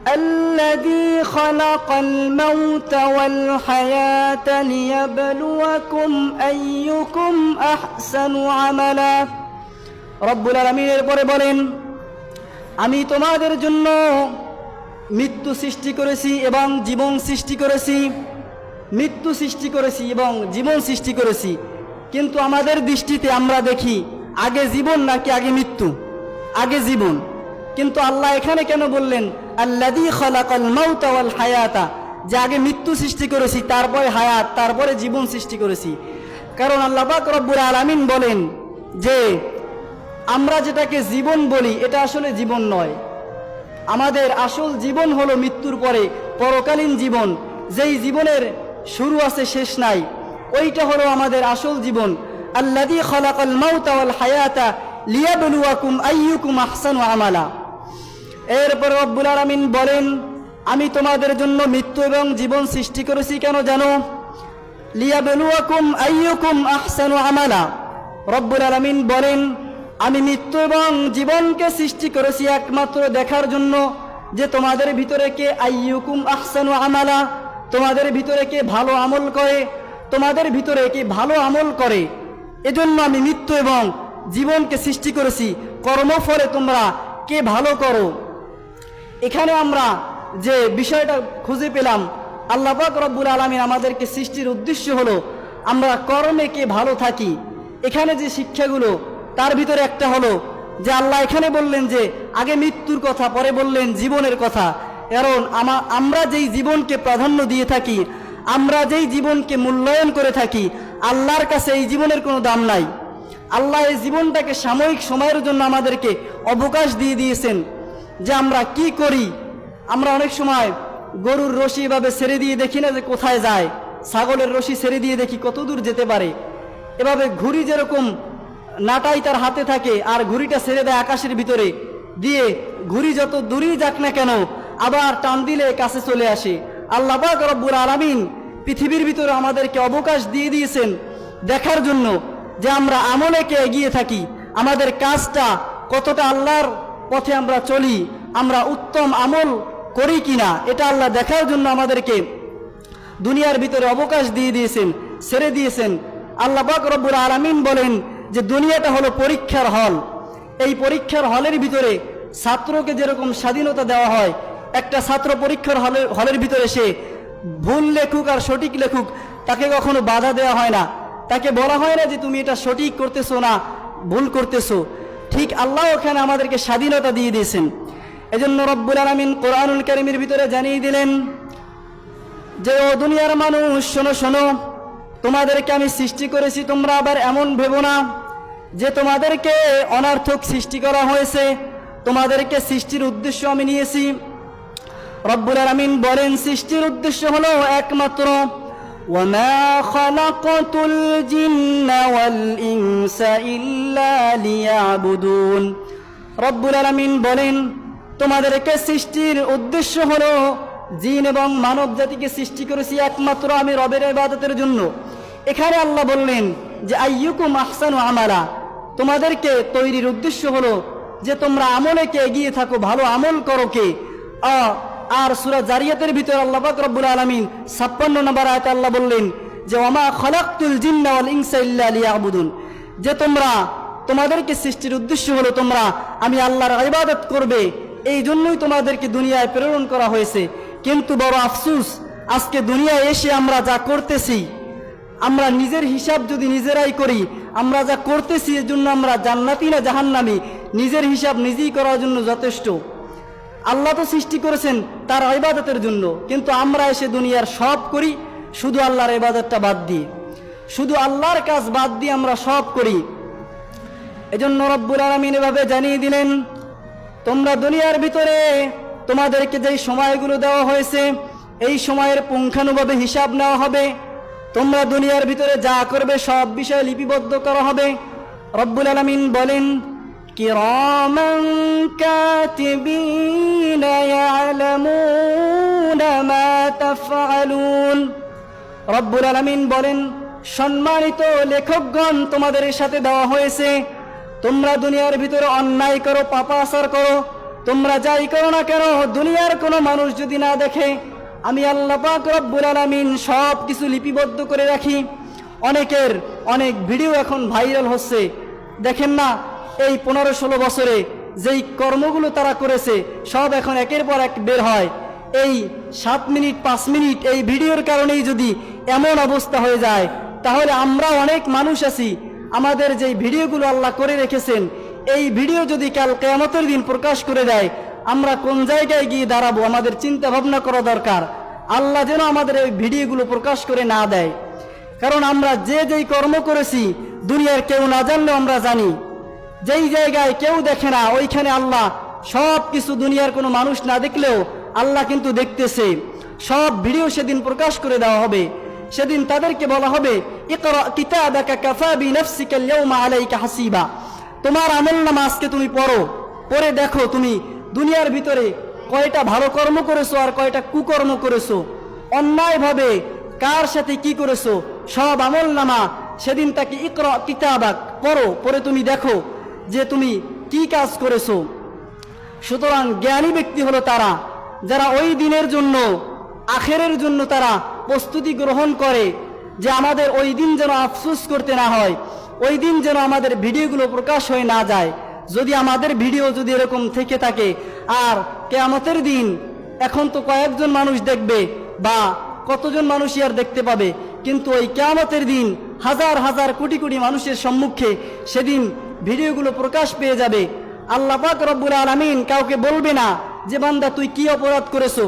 الذي خلق الموت والحياة ليبلوكم أيكم أحسن عملا রব্বুল আলামিনের পরে বলেন, আমি তোমাদের জন্য মৃত্যু সৃষ্টি করেছি এবং জীবন সৃষ্টি করেছি, মৃত্যু সৃষ্টি করেছি এবং জীবন সৃষ্টি করেছি। কিন্তু আমাদের দৃষ্টিতে আমরা দেখি আগে জীবন নাকি আগে মৃত্যু? আগে জীবন। কিন্তু আল্লাহ এখানে কেন বললেন আল্লাযী খালাকাল মাউতা ওয়াল হায়াতা, যে আগে মৃত্যু সৃষ্টি করেছি, তারপরে হায়াত, তারপরে জীবন সৃষ্টি করেছি? কারণ আল্লাহ পাক রব্বুল আলামিন বলেন যে আমরা যেটাকে জীবন বলি এটা আসলে জীবন নয়। আমাদের আসল জীবন হলো মৃত্যুর পরে পরকালীন জীবন, যেই জীবনের শুরু আছে শেষ নাই, ওইটা হলো আমাদের আসল জীবন। আল্লাযী খালাকাল মাউতা ওয়াল হায়াতা লিয়াবলুয়াকুম আইয়ুকুম আহসানু আমালা। এরপর রব্বুল আলামিন বলেন, আমি তোমাদের জন্য মৃত্যু এবং জীবন সৃষ্টি করেছি কেন জানো? লিয়াবলুয়াকুম আইয়ুকুম আহসানু আমালা। রব্বুল আলামিন বলেন, আমি মৃত্যু এবং জীবনকে সৃষ্টি করেছি একমাত্র দেখার জন্য যে তোমাদের ভিতরে কে আইয়ুকুম আহসানু আমালা, তোমাদের ভিতরে কে ভালো আমল করে, তোমাদের ভিতরে কে ভালো আমল করে। এজন্য আমি মৃত্যু এবং জীবনকে সৃষ্টি করেছি, কর্মফলে তোমরা কে ভালো করো। এখানে আমরা যে বিষয়টা খুঁজে পেলাম, আল্লাহ পাক রব্বুল আলামিন আমাদেরকে সৃষ্টির উদ্দেশ্য হলো আমরা কর্মে কে ভালো থাকি। এখানে যে শিক্ষাগুলো, তার ভিতরে একটা হলো যে আল্লাহ এখানে বললেন যে আগে মৃত্যুর কথা, পরে বললেন জীবনের কথা। কারণ আমরা যেই জীবনকে প্রাধান্য দিয়ে থাকি, আমরা যেই জীবনকে মূল্যায়ন করে থাকি, আল্লাহর কাছে এই জীবনের কোনো দাম নাই। আল্লাহ এই জীবনটাকে সাময়িক সময়ের জন্য আমাদেরকে অবকাশ দিয়ে দিয়েছেন যে আমরা কি করি। আমরা অনেক সময় গরুর রশি এভাবে ছেড়ে দিয়ে দেখি না যে কোথায় যায়, ছাগলের রশি ছেড়ে দিয়ে দেখি কত দূর যেতে পারে। এভাবে ঘুড়ি যেরকম নাটাই তার হাতে থাকে আর ঘুড়িটা ছেড়ে দেয় আকাশের ভিতরে দিয়ে, ঘুড়ি যত দূরেই যাক না কেন আবার টান দিলে কাছে চলে আসে। আল্লাহ পাক রব্বুল আলামিন পৃথিবীর ভিতরে আমাদেরকে অবকাশ দিয়ে দিয়েছেন দেখার জন্য যে আমরা আমলে কে এগিয়ে থাকি, আমাদের কাজটা কতটা আল্লাহর পথে আমরা চলি, আমরা উত্তম আমল করি কিনা, এটা আল্লাহ দেখার জন্য আমাদেরকে দুনিয়ার ভিতরে অবকাশ দিয়ে দিয়েছেন, ছেড়ে দিয়েছেন। আল্লাহ পাক রব্বুল আলামিন বলেন যে দুনিয়াটা হলো পরীক্ষার হল। এই পরীক্ষার হলের ভিতরে ছাত্রকে যেরকম স্বাধীনতা দেওয়া হয়, একটা ছাত্র পরীক্ষার হলের ভিতরে সে ভুল লেখুক আর সঠিক লেখুক, তাকে কখনো বাধা দেওয়া হয় না, তাকে বলা হয় না যে তুমি এটা সঠিক করতেছো না ভুল করতেছো। ঠিক আল্লাহ ওখানে আমাদেরকে স্বাধীনতা দিয়ে দিয়েছেন। এজন্য রব্বুল আলামিন কোরআনুল কারীমের ভিতরে জানিয়ে দিলেন যে ও দুনিয়ার মানুষ, শোনো শোনো, তোমাদেরকে আমি সৃষ্টি করেছি, তোমরা আবার এমন ভেবো না যে তোমাদেরকে অনার্থক সৃষ্টি করা হয়েছে, তোমাদেরকে সৃষ্টির উদ্দেশ্য আমি নিয়েছি। রব্বুল আলামিন বলেন সৃষ্টির উদ্দেশ্য হলো একমাত্র ওয়ামা খালাকাতুল জিন্না ওয়াল ইনসা ইল্লা লিয়াবুদুন। রব্বুল আলামিন বলেন তোমাদেরকে সৃষ্টির উদ্দেশ্য হলো জিন এবং মানব জাতিকে সৃষ্টি করেছি একমাত্র আমি রবের ইবাদতের জন্য। এখানে আল্লাহ বললেন যে আইয়ুকুম আহসানু আমালা, তোমাদেরকে তৈরির উদ্দেশ্য হলো যে তোমরা আমলে কে এগিয়ে থাকো, ভালো আমল করো কে। আর সূরা জারিয়াতের ভিতরে আল্লাহ পাক রব্বুল আলামিন 56 নম্বর আয়াতে আল্লাহ বললেন যে ওয়ামা খালাকতুল জিন্না ওয়াল ইনসা ইল্লা লিয়াবুদুন, যে তোমাদেরকে সৃষ্টির উদ্দেশ্য হলো তোমরা আমি আল্লাহর ইবাদত করবে, এই জন্যই তোমাদেরকে দুনিয়ায় প্রেরণ করা হয়েছে। কিন্তু বড় আফসোস, আজকে দুনিয়ায় এসে আমরা যা করতেছি, আমরা নিজের হিসাব যদি নিজেরাই করি, আমরা যা করতেছি এর জন্য আমরা জান্নাতি না জাহান্নামী, নিজের হিসাব নিজেই করার জন্য যথেষ্ট। আল্লাহ তো সৃষ্টি করেছেন তার ইবাদতের জন্য, কিন্তু আমরা এসে দুনিয়ার সব করি শুধু আল্লাহর ইবাদতটা বাদ দিয়ে, শুধু আল্লাহর কাজ বাদ দিয়ে আমরা সব করি। এজন্য রব্বুল আলামিন এভাবে জানিয়ে দিলেন তোমরা দুনিয়ার ভিতরে তোমাদেরকে যেই সময়গুলো দেওয়া হয়েছে এই সময়ের পুঙ্খানুভাবে হিসাব নেওয়া হবে, তোমরা দুনিয়ার ভিতরে যা করবে সব বিষয় লিপিবদ্ধ করা হবে। রব্বুল আলামিন বলেন কিরামান কাতিবিনা ইয়ালামুনা মা তাফআলুন। রব্বুল আলামিন বলেন সম্মানিত লেখকগণ তোমাদের সাথে দেওয়া হয়েছে, তোমরা দুনিয়ার ভিতরে অন্যায় করো, পাপাচার করো, তোমরা যাই করো না কেন, দুনিয়ার কোনো মানুষ যদি না দেখে, আমি আল্লাহ পাক রব্বুল আলামিন সব কিছু লিপিবদ্ধ করে রাখি। অনেকের অনেক ভিডিও এখন ভাইরাল হচ্ছে, দেখেন না এই 15-16 বছরে যেই কর্মগুলো তারা করেছে সব এখন একের পর এক বের হয়। এই 7 মিনিট 5 মিনিট এই ভিডিওর কারণেই যদি এমন অবস্থা হয়ে যায়, তাহলে আমরা অনেক মানুষ আছি, আমাদের যেই ভিডিওগুলো আল্লাহ করে রেখেছেন, এই ভিডিও যদি কাল কিয়ামতের দিন প্রকাশ করে দেয়, আমরা কোন জায়গায় গিয়ে দাঁড়াবো? আমাদের চিন্তা ভাবনা করা দরকার। আল্লাহ যেন আমাদের এই ভিডিওগুলো প্রকাশ করে না দেয়, কারণ আমরা যেই কর্ম করেছি দুনিয়ার কেউ না জানলেও আমরা জানি। যেই জায়গায় কেউ দেখে না ওইখানে আল্লাহ সব কিছু, দুনিয়ার কোনো মানুষ না দেখলেও আল্লাহ কিন্তু দেখতেছে। সব ভিডিও সেদিন প্রকাশ করে দেওয়া হবে। সেদিন তাদেরকে বলা হবে, ইকরা কিতাবাকা কাফা বিনাফসিকা আল-ইয়াওমা আলাইকা হাসিবা, তোমার আমলনামা আজকে তুমি পড়ো, পড়ে দেখো তুমি দুনিয়ার ভিতরে কয়টা ভালো কর্ম করেছো আর কয়টা কুকর্ম করেছো, অন্যায়ভাবে কার সাথে কি করেছো, সব আমলনামা সেদিন তাকে ইকরা কিতাবাক, পড়ো, পড়ে তুমি দেখো যে তুমি কি কাজ করেছো। সুতরাং জ্ঞানী ব্যক্তি হলো তারা যারা ওই দিনের জন্য, আখেরের জন্য তারা প্রস্তুতি গ্রহণ করে, যে আমাদের ওই দিন যেন আফসোস করতে না হয়, ওই দিন যেন আমাদের ভিডিওগুলো প্রকাশ হয়ে না যায়। যদি আমাদের ভিডিও যদি এরকম থেকে থাকে, আর কিয়ামতের দিন এখন তো কয়েকজন মানুষ দেখবে বা কতজন মানুষই আর দেখতে পাবে, কিন্তু ওই কিয়ামতের দিন হাজার হাজার কোটি কোটি মানুষের সম্মুখে সেদিন ভিডিওগুলো প্রকাশ পেয়ে যাবে। আল্লাহ পাক রব্বুল আলামিন কাউকে বলবে না যে বান্দা তুই কি অপরাধ করেছো,